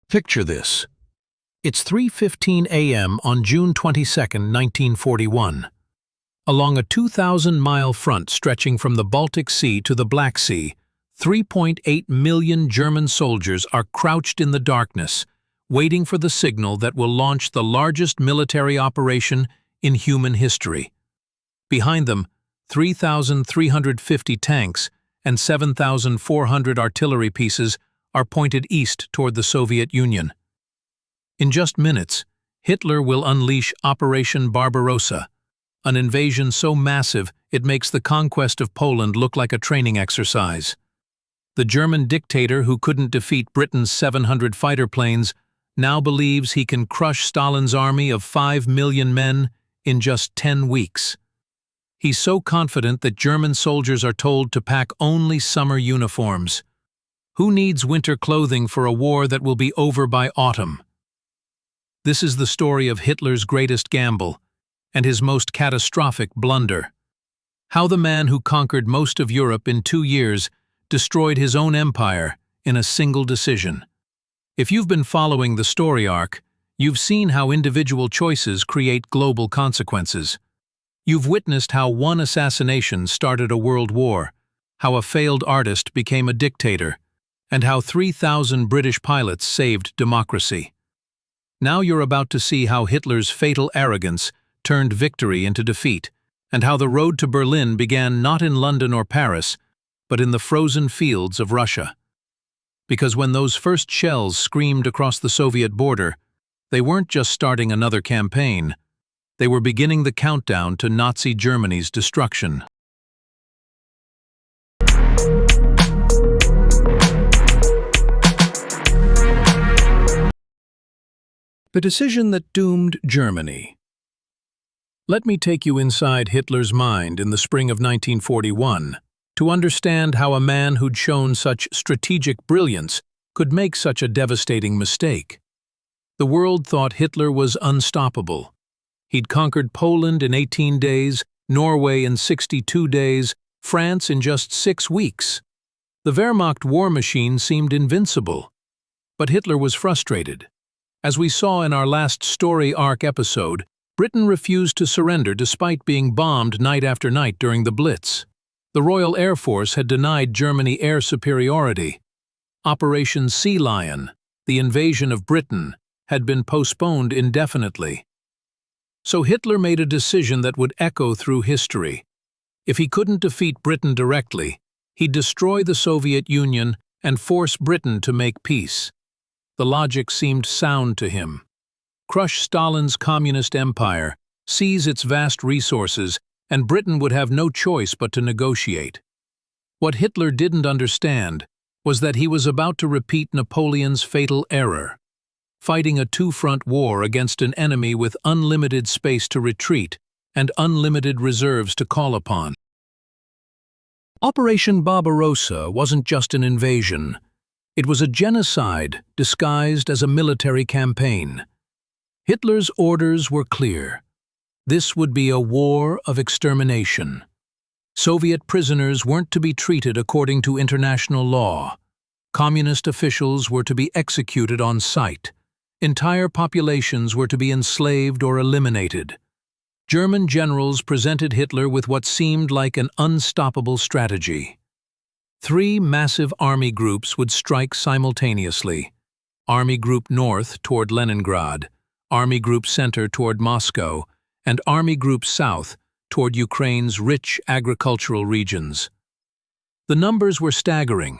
Picture this. It's 3:15 a.m. on June 22, 1941. Along a 2,000-mile front stretching from the Baltic Sea to the Black Sea, 3.8 million German soldiers are crouched in the darkness, waiting for the signal that will launch the largest military operation in human history. Behind them, 3,350 tanks and 7,400 artillery pieces are pointed east toward the Soviet Union. In just minutes, Hitler will unleash Operation Barbarossa, an invasion so massive it makes the conquest of Poland look like a training exercise. The German dictator who couldn't defeat Britain's 700 fighter planes now believes he can crush Stalin's army of 5 million men in just 10 weeks. He's so confident that German soldiers are told to pack only summer uniforms. Who needs winter clothing for a war that will be over by autumn? This is the story of Hitler's greatest gamble and his most catastrophic blunder. How the man who conquered most of Europe in 2 years destroyed his own empire in a single decision. If you've been following the story arc, you've seen how individual choices create global consequences. You've witnessed how one assassination started a world war, how a failed artist became a dictator, and how 3,000 British pilots saved democracy. Now you're about to see how Hitler's fatal arrogance turned victory into defeat, and how the road to Berlin began not in London or Paris, but in the frozen fields of Russia. Because when those first shells screamed across the Soviet border, they weren't just starting another campaign, they were beginning the countdown to Nazi Germany's destruction. The decision that doomed Germany. Let me take you inside Hitler's mind in the spring of 1941 to understand how a man who'd shown such strategic brilliance could make such a devastating mistake. The world thought Hitler was unstoppable. He'd conquered Poland in 18 days, Norway in 62 days, France in just 6 weeks. The Wehrmacht war machine seemed invincible. But Hitler was frustrated. As we saw in our last story arc episode, Britain refused to surrender despite being bombed night after night during the Blitz. The Royal Air Force had denied Germany air superiority. Operation Sea Lion, the invasion of Britain, had been postponed indefinitely. So Hitler made a decision that would echo through history. If he couldn't defeat Britain directly, he'd destroy the Soviet Union and force Britain to make peace. The logic seemed sound to him. Crush Stalin's communist empire, seize its vast resources, and Britain would have no choice but to negotiate. What Hitler didn't understand was that he was about to repeat Napoleon's fatal error, fighting a two-front war against an enemy with unlimited space to retreat and unlimited reserves to call upon. Operation Barbarossa wasn't just an invasion. It was a genocide disguised as a military campaign. Hitler's orders were clear. This would be a war of extermination. Soviet prisoners weren't to be treated according to international law. Communist officials were to be executed on sight. Entire populations were to be enslaved or eliminated. German generals presented Hitler with what seemed like an unstoppable strategy. 3 massive army groups would strike simultaneously. Army Group North toward Leningrad, Army Group Center toward Moscow, and Army Group South toward Ukraine's rich agricultural regions. The numbers were staggering: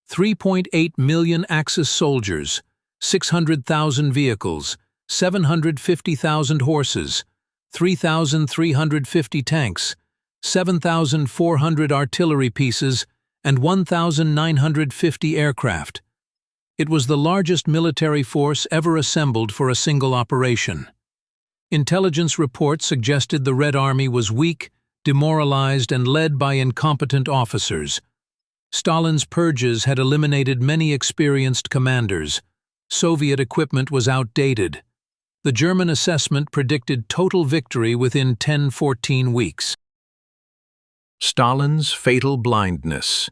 3.8 million Axis soldiers, 600,000 vehicles, 750,000 horses, 3,350 tanks, 7,400 artillery pieces, and 1,950 aircraft. It was the largest military force ever assembled for a single operation. Intelligence reports suggested the Red Army was weak, demoralized, and led by incompetent officers. Stalin's purges had eliminated many experienced commanders. Soviet equipment was outdated. The German assessment predicted total victory within 10-14 weeks. Stalin's fatal blindness.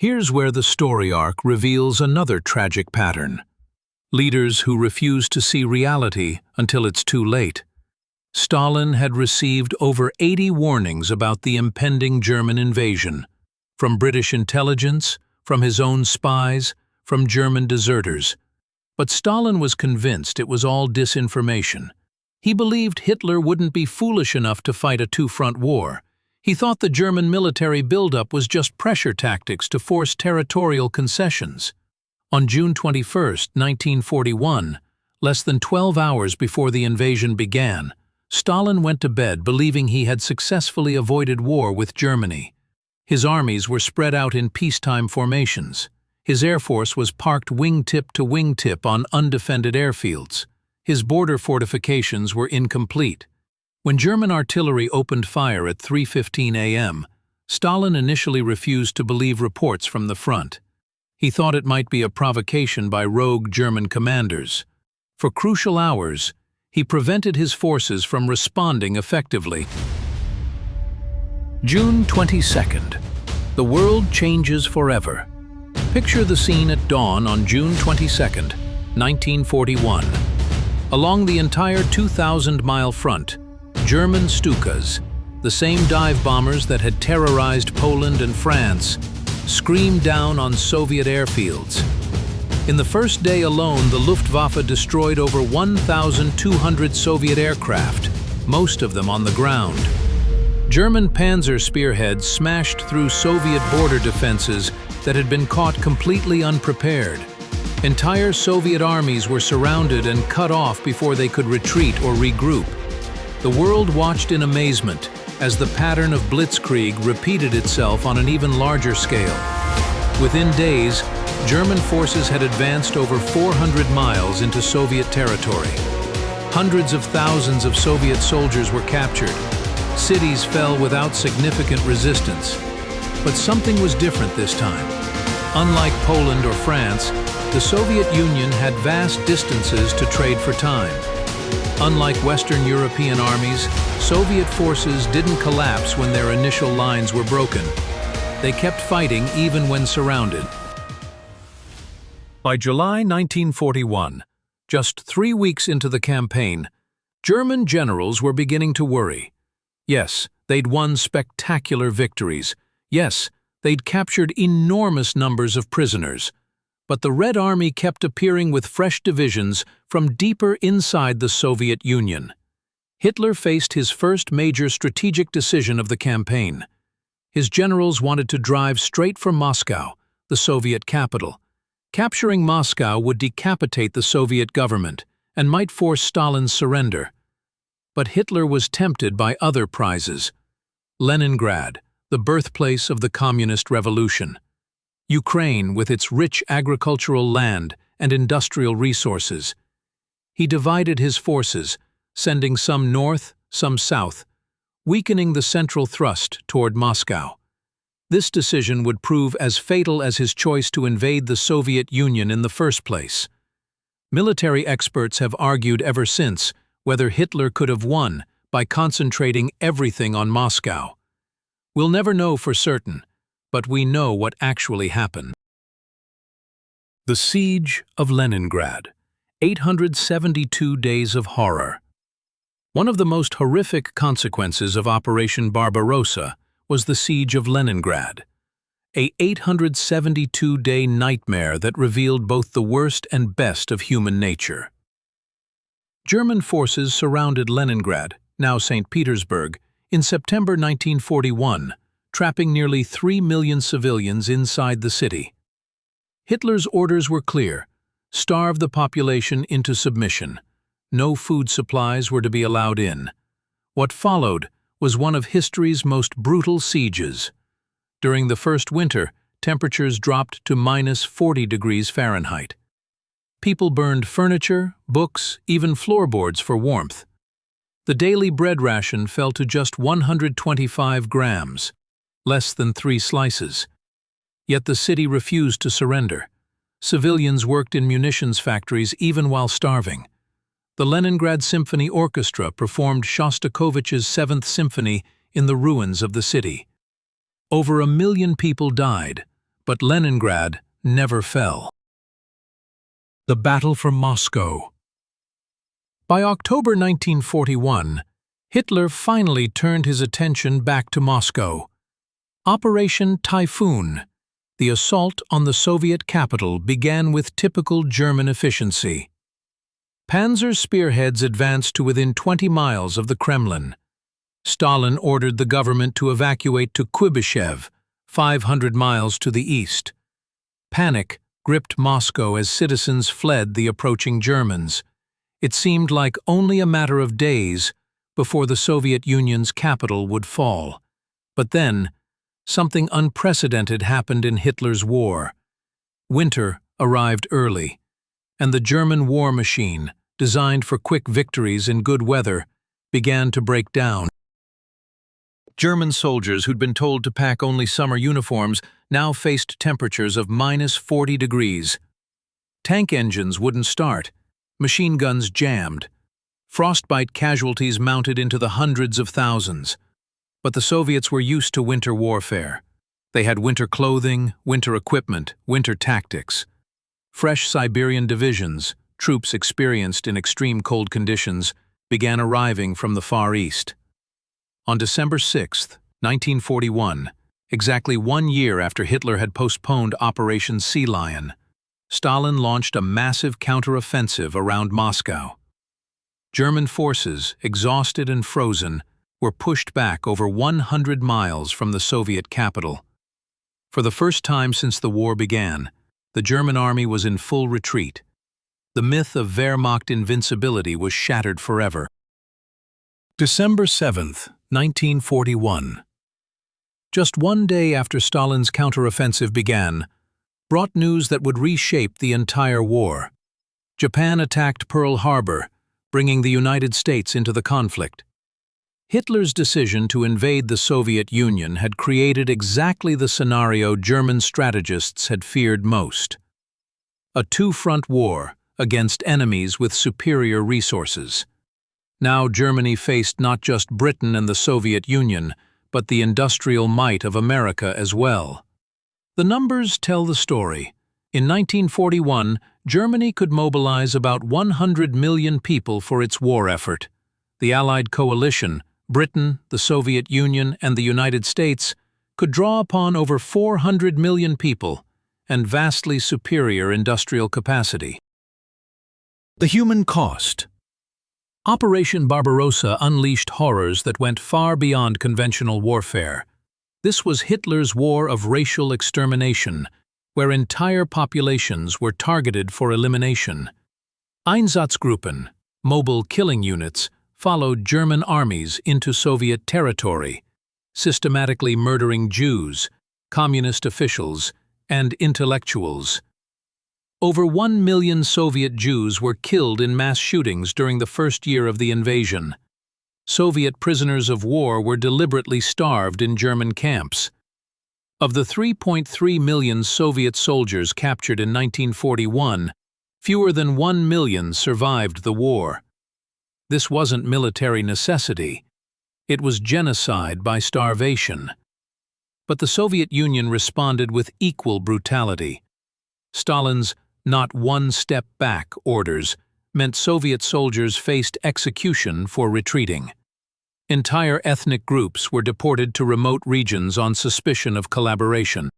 Here's where the story arc reveals another tragic pattern. Leaders who refuse to see reality until it's too late. Stalin had received over 80 warnings about the impending German invasion, from British intelligence, from his own spies, from German deserters. But Stalin was convinced it was all disinformation. He believed Hitler wouldn't be foolish enough to fight a two-front war. He thought the German military buildup was just pressure tactics to force territorial concessions. On June 21, 1941, less than 12 hours before the invasion began, Stalin went to bed believing he had successfully avoided war with Germany. His armies were spread out in peacetime formations. His air force was parked wingtip to wingtip on undefended airfields. His border fortifications were incomplete. When German artillery opened fire at 3:15 a.m., Stalin initially refused to believe reports from the front. He thought it might be a provocation by rogue German commanders. For crucial hours, he prevented his forces from responding effectively. June 22nd. The world changes forever. Picture the scene at dawn on June 22nd, 1941. Along the entire 2,000-mile front, German Stukas, the same dive bombers that had terrorized Poland and France, screamed down on Soviet airfields. In the first day alone, the Luftwaffe destroyed over 1,200 Soviet aircraft, most of them on the ground. German Panzer spearheads smashed through Soviet border defenses that had been caught completely unprepared. Entire Soviet armies were surrounded and cut off before they could retreat or regroup. The world watched in amazement as the pattern of blitzkrieg repeated itself on an even larger scale. Within days, German forces had advanced over 400 miles into Soviet territory. Hundreds of thousands of Soviet soldiers were captured. Cities fell without significant resistance. But something was different this time. Unlike Poland or France, the Soviet Union had vast distances to trade for time. Unlike Western European armies, Soviet forces didn't collapse when their initial lines were broken. They kept fighting even when surrounded. By July 1941, just 3 weeks into the campaign, German generals were beginning to worry. Yes, they'd won spectacular victories. Yes, they'd captured enormous numbers of prisoners. But the Red Army kept appearing with fresh divisions from deeper inside the Soviet Union. Hitler faced his first major strategic decision of the campaign. His generals wanted to drive straight for Moscow, the Soviet capital. Capturing Moscow would decapitate the Soviet government and might force Stalin's surrender. But Hitler was tempted by other prizes. Leningrad, the birthplace of the Communist Revolution. Ukraine, with its rich agricultural land and industrial resources. He divided his forces, sending some north, some south, weakening the central thrust toward Moscow. This decision would prove as fatal as his choice to invade the Soviet Union in the first place. Military experts have argued ever since whether Hitler could have won by concentrating everything on Moscow. We'll never know for certain, but we know what actually happened. The Siege of Leningrad, 872 days of horror. One of the most horrific consequences of Operation Barbarossa was the Siege of Leningrad, a 872-day nightmare that revealed both the worst and best of human nature. German forces surrounded Leningrad, now St. Petersburg, in September 1941, trapping nearly 3 million civilians inside the city. Hitler's orders were clear: starve the population into submission. No food supplies were to be allowed in. What followed was one of history's most brutal sieges. During the first winter, temperatures dropped to -40 degrees Fahrenheit. People burned furniture, books, even floorboards for warmth. The daily bread ration fell to just 125 grams, less than 3 slices. Yet the city refused to surrender. Civilians worked in munitions factories even while starving. The Leningrad Symphony Orchestra performed Shostakovich's Seventh Symphony in the ruins of the city. Over 1 million people died, But Leningrad never fell. The Battle for Moscow. By October 1941, Hitler finally turned his attention back to Moscow. Operation Typhoon, the assault on the Soviet capital, began with typical German efficiency. Panzer spearheads advanced to within 20 miles of the Kremlin. Stalin ordered the government to evacuate to Kuibyshev, 500 miles to the east. Panic gripped Moscow as citizens fled the approaching Germans. It seemed like only a matter of days before the Soviet Union's capital would fall. But then, something unprecedented happened in Hitler's war. Winter arrived early, and the German war machine, designed for quick victories in good weather, began to break down. German soldiers who'd been told to pack only summer uniforms now faced temperatures of -40 degrees. Tank engines wouldn't start, machine guns jammed, frostbite casualties mounted into the hundreds of thousands. But the Soviets were used to winter warfare. They had winter clothing, winter equipment, winter tactics. Fresh Siberian divisions, troops experienced in extreme cold conditions, began arriving from the Far East. On December 6, 1941, exactly 1 year after Hitler had postponed Operation Sea Lion, Stalin launched a massive counteroffensive around Moscow. German forces, exhausted and frozen, were pushed back over 100 miles from the Soviet capital. For the first time since the war began, the German army was in full retreat. The myth of Wehrmacht invincibility was shattered forever. December 7, 1941. Just 1 day after Stalin's counteroffensive began, brought news that would reshape the entire war. Japan attacked Pearl Harbor, bringing the United States into the conflict. Hitler's decision to invade the Soviet Union had created exactly the scenario German strategists had feared most. A two-front war against enemies with superior resources. Now Germany faced not just Britain and the Soviet Union, but the industrial might of America as well. The numbers tell the story. In 1941, Germany could mobilize about 100 million people for its war effort. The Allied coalition, Britain, the Soviet Union, and the United States, could draw upon over 400 million people and vastly superior industrial capacity. The human cost. Operation Barbarossa unleashed horrors that went far beyond conventional warfare. This was Hitler's war of racial extermination, where entire populations were targeted for elimination. Einsatzgruppen, mobile killing units, followed German armies into Soviet territory, systematically murdering Jews, communist officials, and intellectuals. Over 1 million Soviet Jews were killed in mass shootings during the first year of the invasion. Soviet prisoners of war were deliberately starved in German camps. Of the 3.3 million Soviet soldiers captured in 1941, fewer than 1 million survived the war. This wasn't military necessity. It was genocide by starvation. But the Soviet Union responded with equal brutality. Stalin's "not one step back" orders meant Soviet soldiers faced execution for retreating. Entire ethnic groups were deported to remote regions on suspicion of collaboration.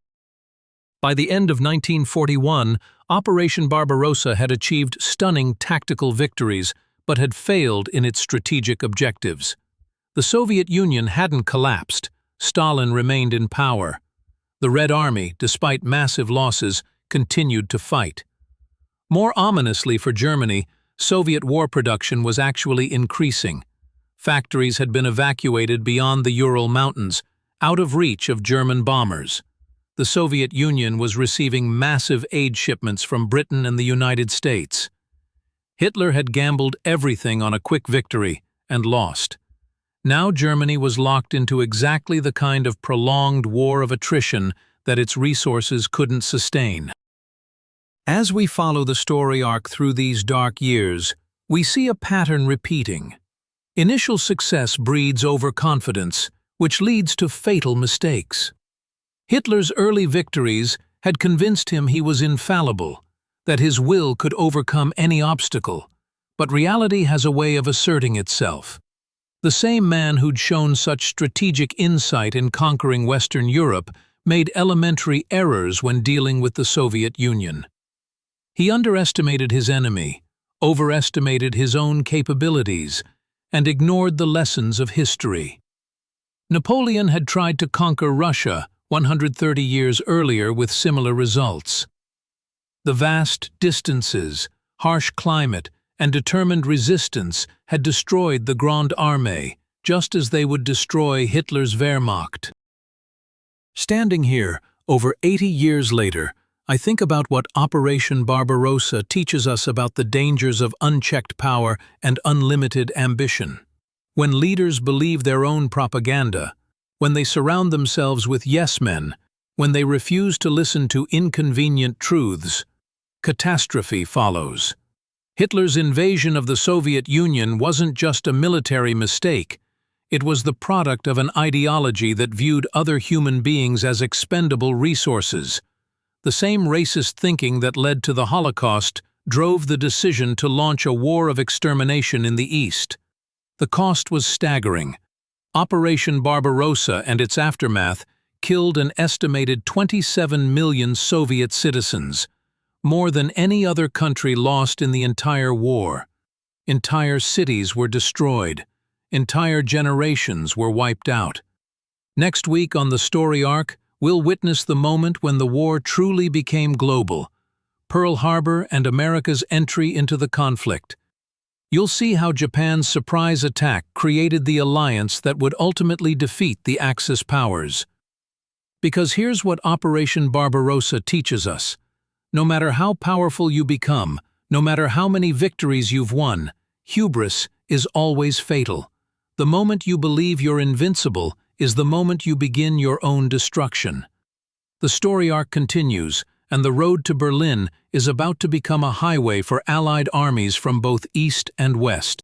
By the end of 1941, Operation Barbarossa had achieved stunning tactical victories, but had failed in its strategic objectives. The Soviet Union hadn't collapsed. Stalin remained in power. The Red Army, despite massive losses, continued to fight. More ominously for Germany, Soviet war production was actually increasing. Factories had been evacuated beyond the Ural Mountains, out of reach of German bombers. The Soviet Union was receiving massive aid shipments from Britain and the United States. Hitler had gambled everything on a quick victory and lost. Now Germany was locked into exactly the kind of prolonged war of attrition that its resources couldn't sustain. As we follow the story arc through these dark years, we see a pattern repeating. Initial success breeds overconfidence, which leads to fatal mistakes. Hitler's early victories had convinced him he was infallible, that his will could overcome any obstacle. But reality has a way of asserting itself. The same man who'd shown such strategic insight in conquering Western Europe made elementary errors when dealing with the Soviet Union. He underestimated his enemy, overestimated his own capabilities, and ignored the lessons of history. Napoleon had tried to conquer Russia 130 years earlier with similar results. The vast distances, harsh climate, and determined resistance had destroyed the Grande Armée, just as they would destroy Hitler's Wehrmacht. Standing here, over 80 years later, I think about what Operation Barbarossa teaches us about the dangers of unchecked power and unlimited ambition. When leaders believe their own propaganda, when they surround themselves with yes-men, when they refuse to listen to inconvenient truths, catastrophe follows. Hitler's invasion of the Soviet Union wasn't just a military mistake. It was the product of an ideology that viewed other human beings as expendable resources. The same racist thinking that led to the Holocaust drove the decision to launch a war of extermination in the East. The cost was staggering. Operation Barbarossa and its aftermath killed an estimated 27 million Soviet citizens, more than any other country lost in the entire war. Entire cities were destroyed. Entire generations were wiped out. Next week on the story arc, we'll witness the moment when the war truly became global, Pearl Harbor and America's entry into the conflict. You'll see how Japan's surprise attack created the alliance that would ultimately defeat the Axis powers. Because here's what Operation Barbarossa teaches us. No matter how powerful you become, no matter how many victories you've won, hubris is always fatal. The moment you believe you're invincible is the moment you begin your own destruction. The story arc continues, and the road to Berlin is about to become a highway for Allied armies from both East and West.